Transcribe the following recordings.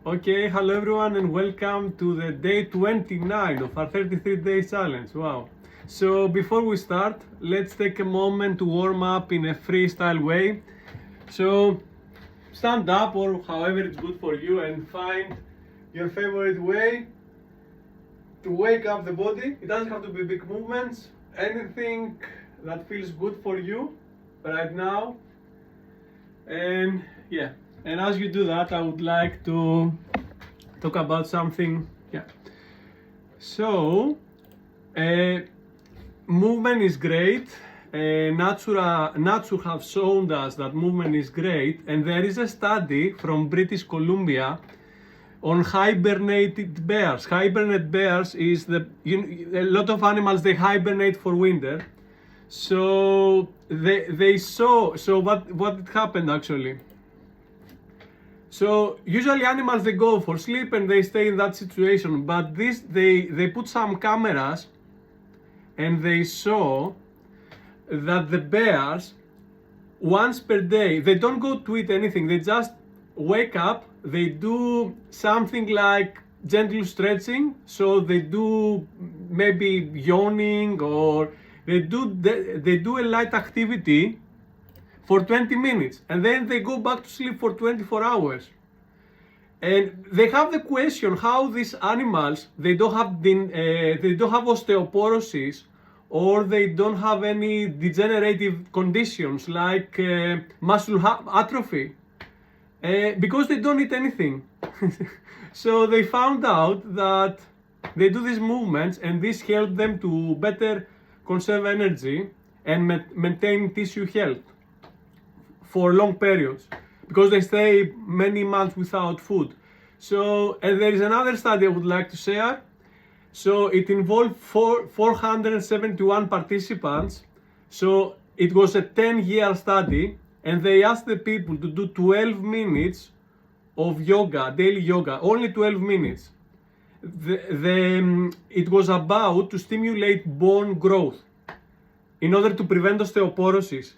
Okay, hello everyone and welcome to the day 29 of our 33-day challenge. Wow. So before we start, let's take a moment to warm up in a freestyle way. So stand up or however it's good for you and find your favorite way to wake up the body. It doesn't have to be big movements, anything that feels good for you right now. And yeah, and as you do that, I would like to talk about something. Yeah. So, movement is great. Nature have shown us that movement is great, and there is a study from British Columbia on hibernated bears. Hibernate bears is a lot of animals, they hibernate for winter. So they saw, so what happened actually. So usually animals, they go for sleep and they stay in that situation, but this they put some cameras and they saw that the bears once per day, they don't go to eat anything, they just wake up, they do something like gentle stretching, so they do maybe yawning, or they do a light activity for 20 minutes and then they go back to sleep for 24 hours. And they have the question how these animals, they don't have osteoporosis, or they don't have any degenerative conditions like muscle atrophy, because they don't eat anything. So they found out that they do these movements and this helps them to better conserve energy and maintain tissue health for long periods, because they stay many months without food. So, and there is another study I would like to share. So it involved 471 participants. So it was a 10-year study, and they asked the people to do 12 minutes of yoga, daily yoga, only 12 minutes. It was about to stimulate bone growth in order to prevent osteoporosis.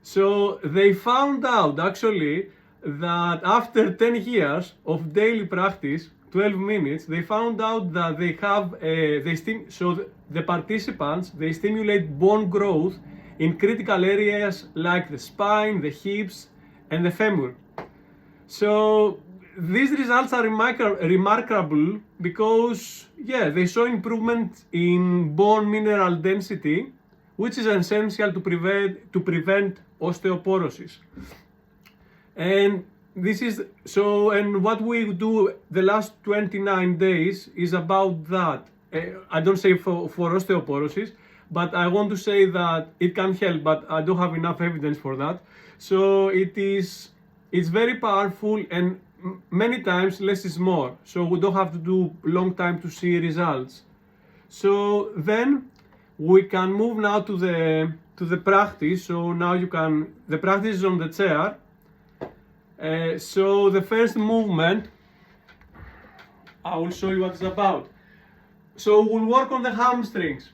So they found out actually that after 10 years of daily practice, 12 minutes, they found out that they have, the participants, they stimulate bone growth in critical areas like the spine, the hips, and the femur. So these results are remarkable because, yeah, they show improvement in bone mineral density, which is essential to prevent osteoporosis. And this is so, and what we do the last 29 days is about that. I don't say for osteoporosis, but I want to say that it can help, but I don't have enough evidence for that. So it's very powerful, and many times less is more. So we don't have to do long time to see results. So then we can move now to the practice. So now the practice is on the chair. So the first movement, I will show you what it's about. So we'll work on the hamstrings,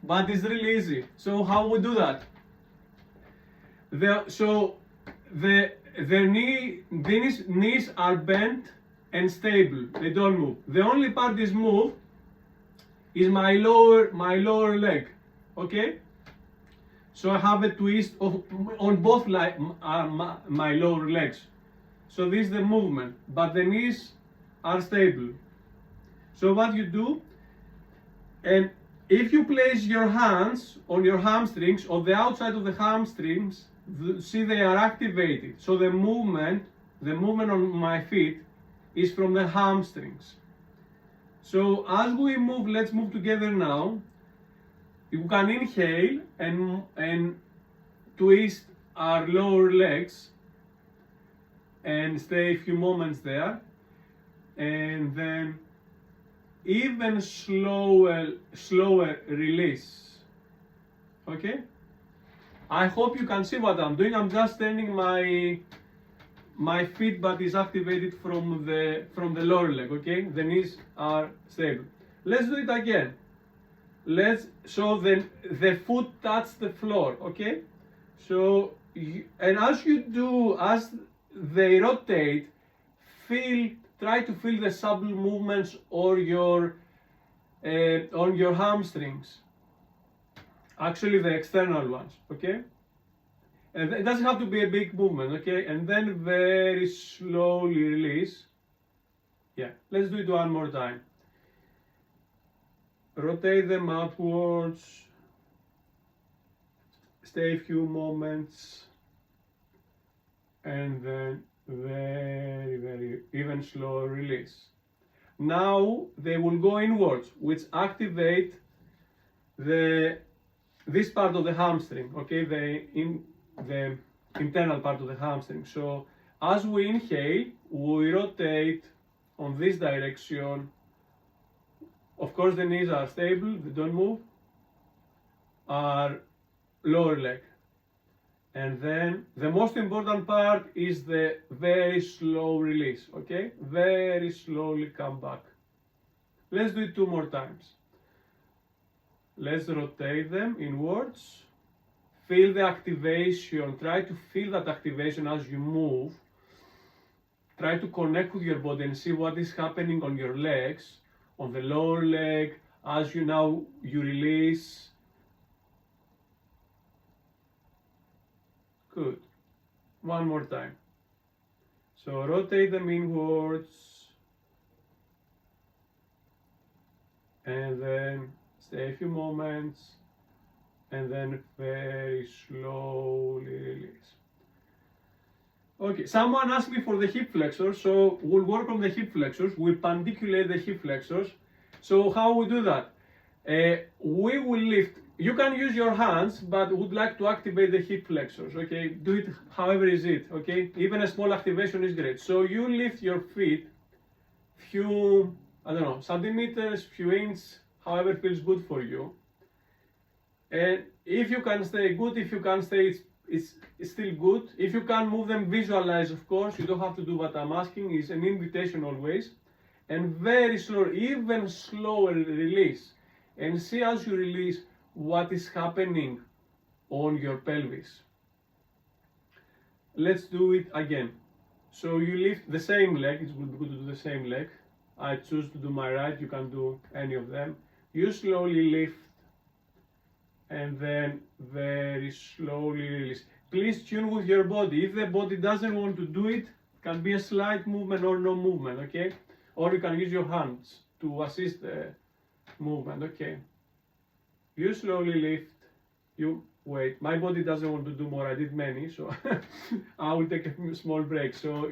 but it's really easy. So how we do that? The knees are bent and stable. They don't move. The only part is moved is my lower leg. Okay. So I have a twist on both my lower legs. So this is the movement, but the knees are stable. So what you do, and if you place your hands on your hamstrings, on the outside of the hamstrings, see they are activated. So the movement on my feet is from the hamstrings. So as we move, let's move together now. You can inhale and twist our lower legs and stay a few moments there, and then even slower release. Okay, I hope you can see what I'm doing. I'm just turning my feet, but is activated from the lower leg. Okay, the knees are stable. Let's do it again. So then the foot touch the floor. Okay, so and as they rotate, feel try to feel the subtle movements on your hamstrings. Actually, the external ones, okay? And it doesn't have to be a big movement, okay? And then very slowly release. Yeah, let's do it one more time. Rotate them upwards. Stay a few moments. And then very even slow release. Now they will go inwards, which activate this part of the hamstring, okay, the internal part of the hamstring. So as we inhale, we rotate on this direction. Of course, the knees are stable, they don't move. Our lower leg. And then the most important part is the very slow release, okay? Very slowly come back. Let's do it 2 more times. Let's rotate them inwards. Feel the activation. Try to feel that activation as you move. Try to connect with your body and see what is happening on your legs, on the lower leg, as you release. Good. One more time. So rotate them inwards. And then stay a few moments. And then very slowly release. Okay, someone asked me for the hip flexors, so we'll work on the hip flexors. We'll pandiculate the hip flexors. So how we do that? We will lift. You can use your hands, but would like to activate the hip flexors, okay? Do it however is it, okay? Even a small activation is great. So you lift your feet few, I don't know, centimeters, few inches, however feels good for you. And if you can stay good, if you can stay, it's still good. If you can move them, visualize, of course. You don't have to do what I'm asking. It's an invitation always. And very slow, even slower release. And see as you release what is happening on your pelvis. Let's do it again. So you lift the same leg. It would be good to do the same leg. I choose to do my right. You can do any of them. You slowly lift and then very slowly release. Please tune with your body. If the body doesn't want to do it, can be a slight movement or no movement, okay? Or you can use your hands to assist the movement, okay? You slowly lift, you wait. My body doesn't want to do more, I did many, so I will take a small break. So,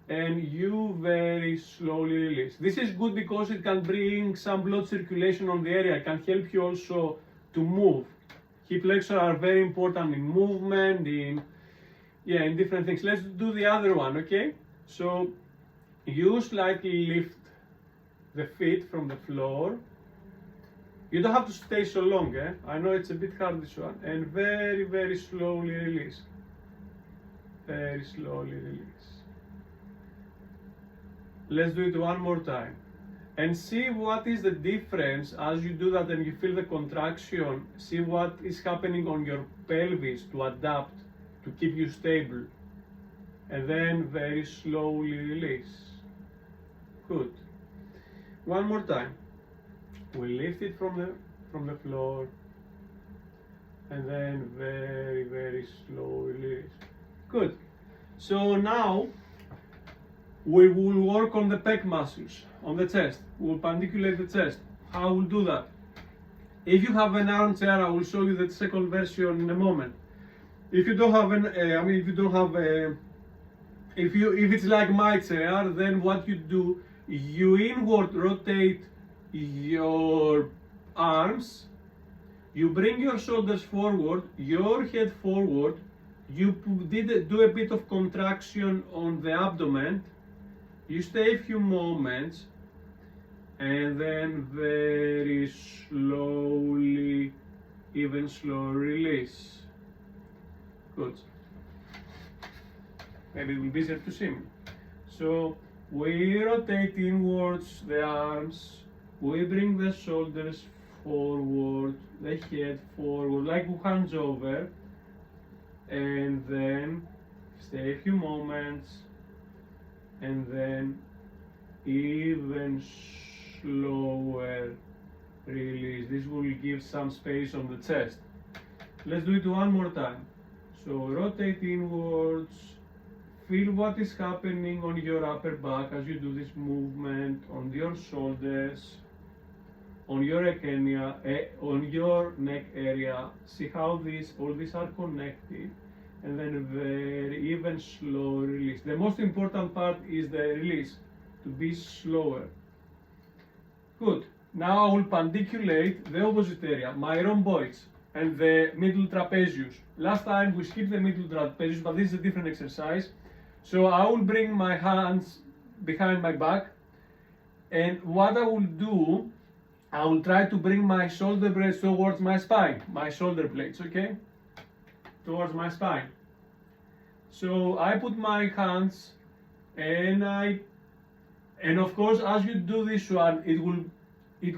and you very slowly release. This is good because it can bring some blood circulation on the area. It can help you also to move. Hip flexors are very important in movement, in different things. Let's do the other one, okay? So you slightly lift the feet from the floor. You don't have to stay so long, eh? I know it's a bit hard this one. And very slowly release. Very slowly release. Let's do it one more time. And see what is the difference as you do that and you feel the contraction. See what is happening on your pelvis to adapt, to keep you stable. And then very slowly release. Good. One more time. We lift it from the floor. And then very slowly release. Good. So now we will work on the pec muscles, on the chest. We'll pandiculate the chest. How we'll do that? If you have an armchair, I will show you the second version in a moment. If you don't have if it's like my chair, then what you do, you inward rotate your arms, you bring your shoulders forward, your head forward, you do a bit of contraction on the abdomen, you stay a few moments, and then very slowly, even slow release. Good. Maybe it will be easier to see me. So we rotate inwards the arms, we bring the shoulders forward, the head forward, like hands over, and then stay a few moments, and then even slower release. This will give some space on the chest. Let's do it one more time. So rotate inwards, feel what is happening on your upper back as you do this movement, on your shoulders, on your on your neck area. See how all these are connected, and then very even slow release. The most important part is the release, to be slower. Good. Now I will pandiculate the opposite area, my rhomboids and the middle trapezius. Last time we skipped the middle trapezius, but this is a different exercise. So I will bring my hands behind my back, and what I will do, I will try to bring my shoulder blades towards my spine, my shoulder blades, okay? Towards my spine. So I put my hands, and of course, as you do this one, it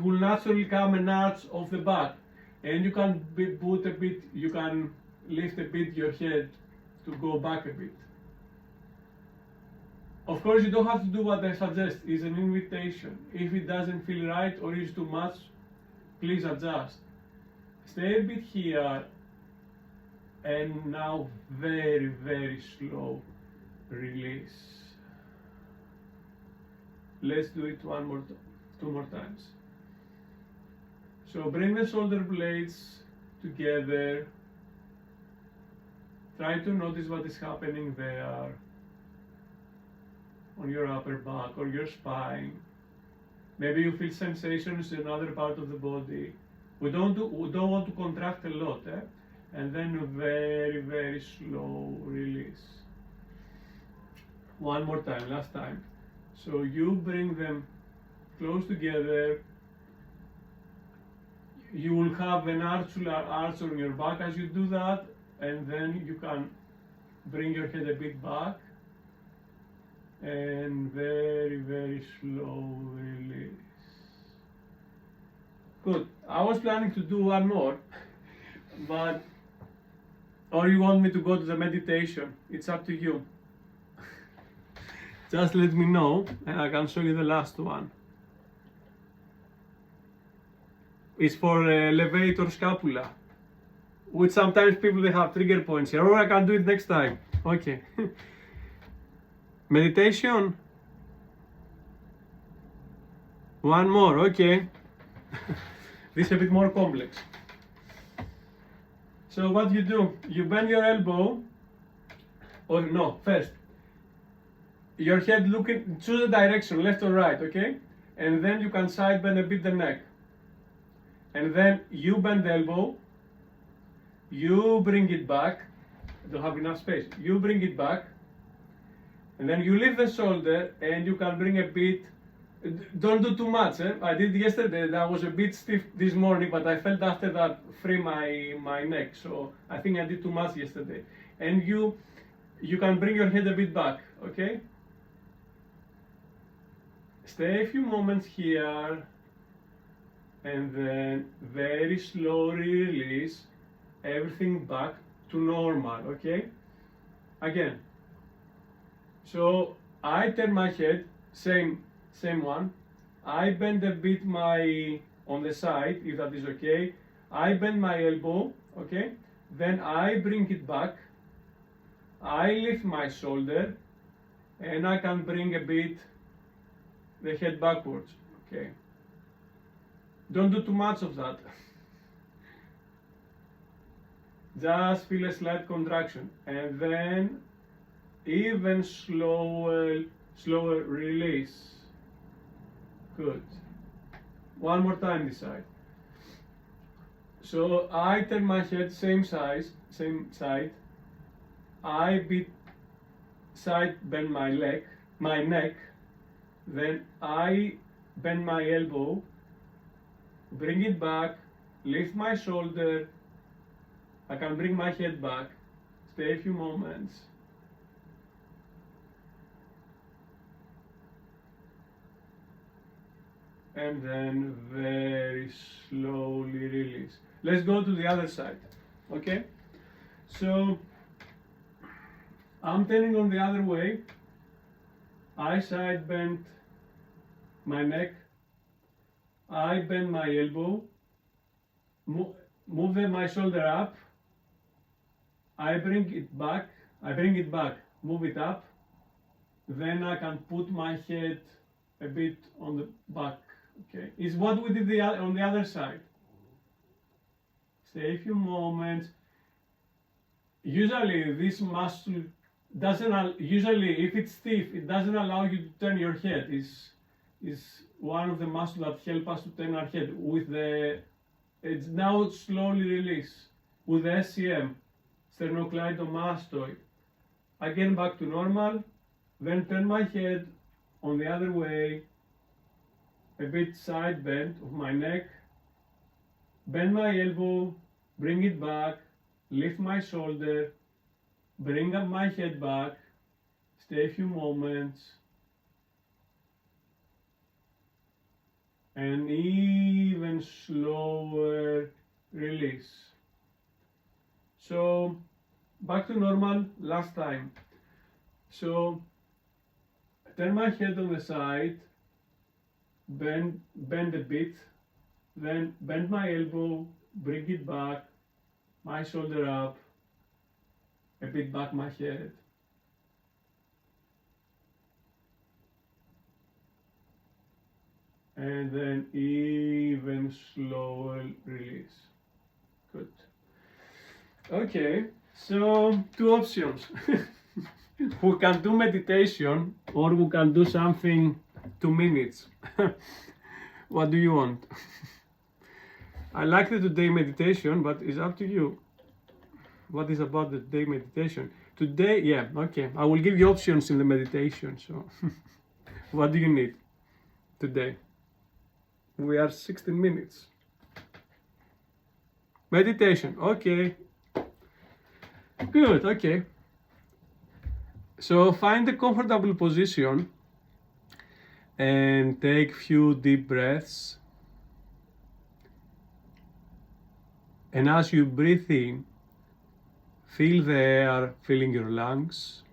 will naturally come an arch of the back, and you can you can lift a bit your head to go back a bit. Of course, you don't have to do what I suggest. It's an invitation. If it doesn't feel right or is too much, please adjust. Stay a bit here, and now very, very slow release. Let's do it two more times. So bring the shoulder blades together. Try to notice what is happening there, on your upper back or your spine. Maybe you feel sensations in another part of the body. We don't want to contract a lot, and then a very, very slow release. One more time, last time. So you bring them close together. You will have an arch on your back as you do that, and then you can bring your head a bit back, and very, very slow release. Good. I was planning to do one more, but, or you want me to go to the meditation? It's up to you. Just let me know, and I can show you the last one. It's for elevator scapula, which sometimes people they have trigger points here, or I can do it next time. Okay. Meditation. One more, okay. This is a bit more complex. So what you do, you bend your elbow, or no, first, your head looking, choose the direction, left or right, okay? And then you can side bend a bit the neck. And then you bend the elbow, you bring it back, I don't have enough space, you bring it back, and then you lift the shoulder, and you can bring a bit, don't do too much, I did yesterday, that was a bit stiff this morning, but I felt after that free my neck, so I think I did too much yesterday. And you can bring your head a bit back, okay? Stay a few moments here, and then very slowly release everything back to normal, okay? Again. So I turn my head, same one. I bend a bit on the side, if that is okay. I bend my elbow, okay? Then I bring it back. I lift my shoulder, and I can bring a bit the head backwards, okay? Don't do too much of that. Just feel a slight contraction, and then even slower release. Good. One more time this side. So I turn my head same side. I bend my neck. Then I bend my elbow, bring it back, lift my shoulder. I can bring my head back. Stay a few moments. And then very slowly release. Let's go to the other side, okay? So I'm turning on the other way. I side bend my neck. I bend my elbow, move my shoulder up. I bring it back, move it up. Then I can put my head a bit on the back. Okay, it's what we did on the other side. Stay a few moments. Usually this muscle doesn't, usually if it's stiff, it doesn't allow you to turn your head. Is one of the muscles that help us to turn our head. With the, it's now slowly release. With the SCM, sternocleidomastoid. Again back to normal, then turn my head on the other way, a bit side bend of my neck, bend my elbow, bring it back, lift my shoulder, bring up my head back, stay a few moments, and even slower release. So back to normal last time. So turn my head on the side, bend a bit, then bend my elbow, bring it back, my shoulder up, a bit back my head. And then even slower release. Good. Okay, so 2 options. We can do meditation or we can do something 2 minutes. What do you want? I like the today meditation, but it's up to you. What is about the day meditation? Today, yeah, okay. I will give you options in the meditation. So, what do you need today? We are 16 minutes. Meditation, okay. Good, okay. So find a comfortable position and take few deep breaths. And as you breathe in, feel the air filling your lungs.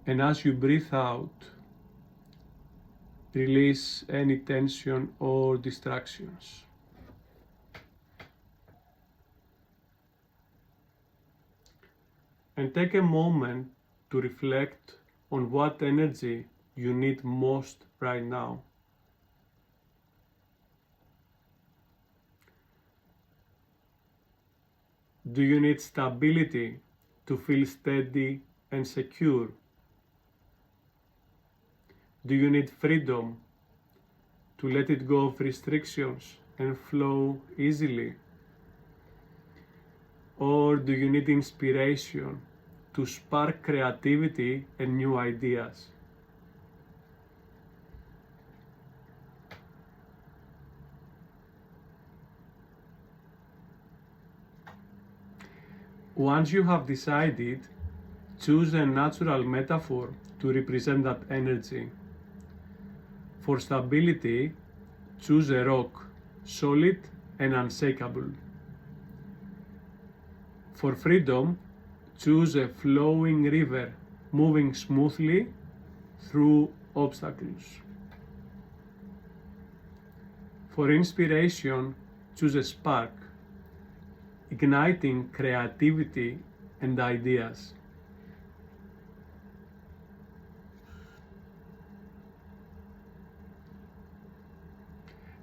And as you breathe out, release any tension or distractions. And take a moment to reflect on what energy you need most right now. Do you need stability to feel steady and secure? Do you need freedom to let it go of restrictions and flow easily? Or do you need inspiration to spark creativity and new ideas? Once you have decided, choose a natural metaphor to represent that energy. For stability, choose a rock, solid and unshakable. For freedom, choose a flowing river, moving smoothly through obstacles. For inspiration, choose a spark, igniting creativity and ideas.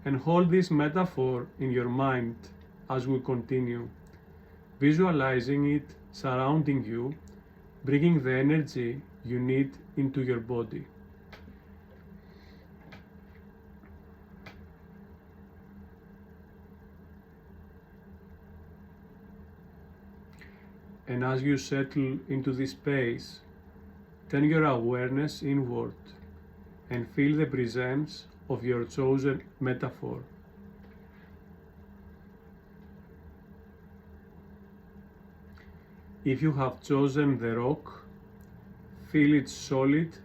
And hold this metaphor in your mind as we continue, visualizing it surrounding you, bringing the energy you need into your body. And as you settle into this space, turn your awareness inward and feel the presence of your chosen metaphor. If you have chosen the rock, feel its solid,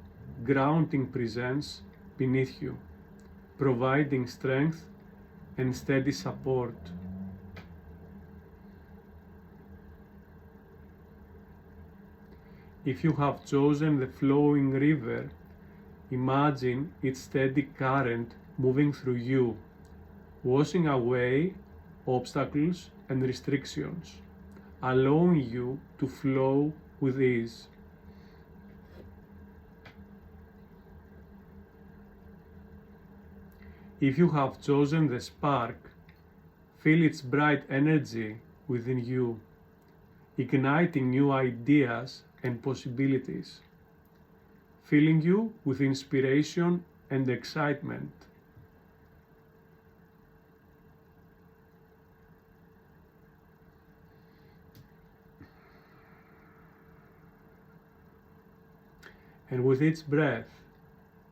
grounding presence beneath you, providing strength and steady support. If you have chosen the flowing river, imagine its steady current moving through you, washing away obstacles and restrictions, allowing you to flow with ease. If you have chosen the spark, feel its bright energy within you, igniting new ideas and possibilities, filling you with inspiration and excitement. And with each breath,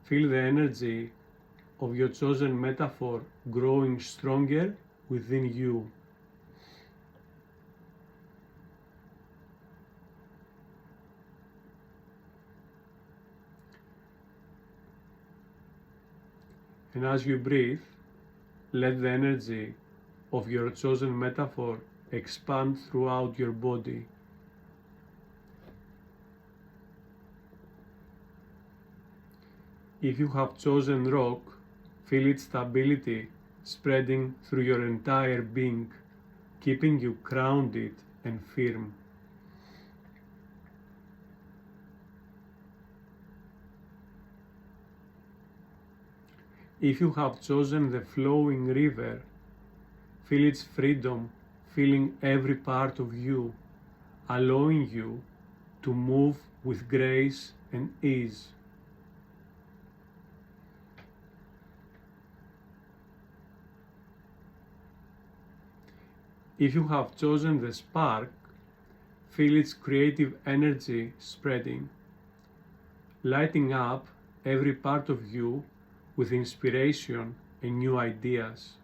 feel the energy of your chosen metaphor growing stronger within you. And as you breathe, let the energy of your chosen metaphor expand throughout your body. If you have chosen rock, feel its stability spreading through your entire being, keeping you grounded and firm. If you have chosen the flowing river, feel its freedom filling every part of you, allowing you to move with grace and ease. If you have chosen the spark, feel its creative energy spreading, lighting up every part of you with inspiration and new ideas.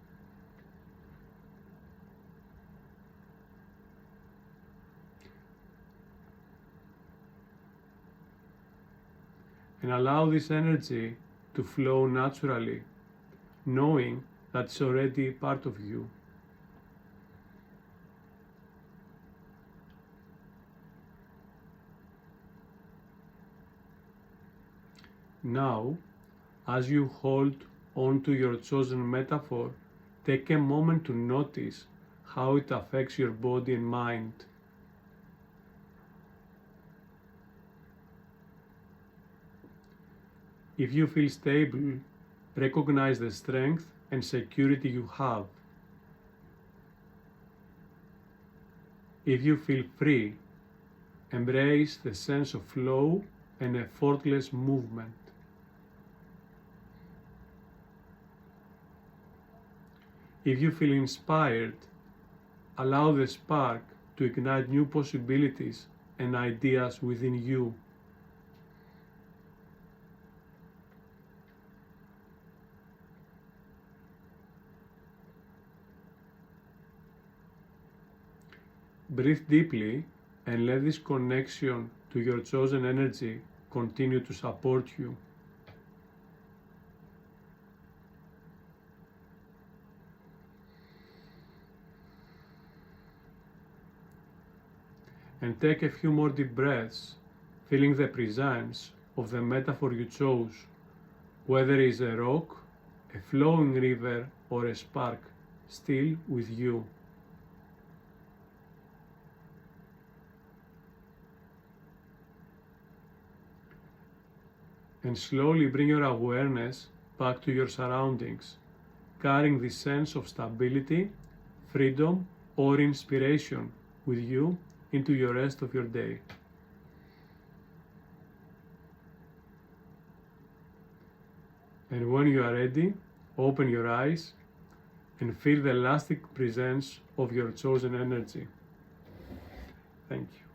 And allow this energy to flow naturally, knowing that it's already part of you. Now, as you hold on to your chosen metaphor, take a moment to notice how it affects your body and mind. If you feel stable, recognize the strength and security you have. If you feel free, embrace the sense of flow and effortless movement. If you feel inspired, allow the spark to ignite new possibilities and ideas within you. Breathe deeply and let this connection to your chosen energy continue to support you. And take a few more deep breaths, feeling the presence of the metaphor you chose, whether it's a rock, a flowing river, or a spark, still with you. And slowly bring your awareness back to your surroundings, carrying this sense of stability, freedom, or inspiration with you into the rest of your day. And when you are ready, open your eyes and feel the elastic presence of your chosen energy. Thank you.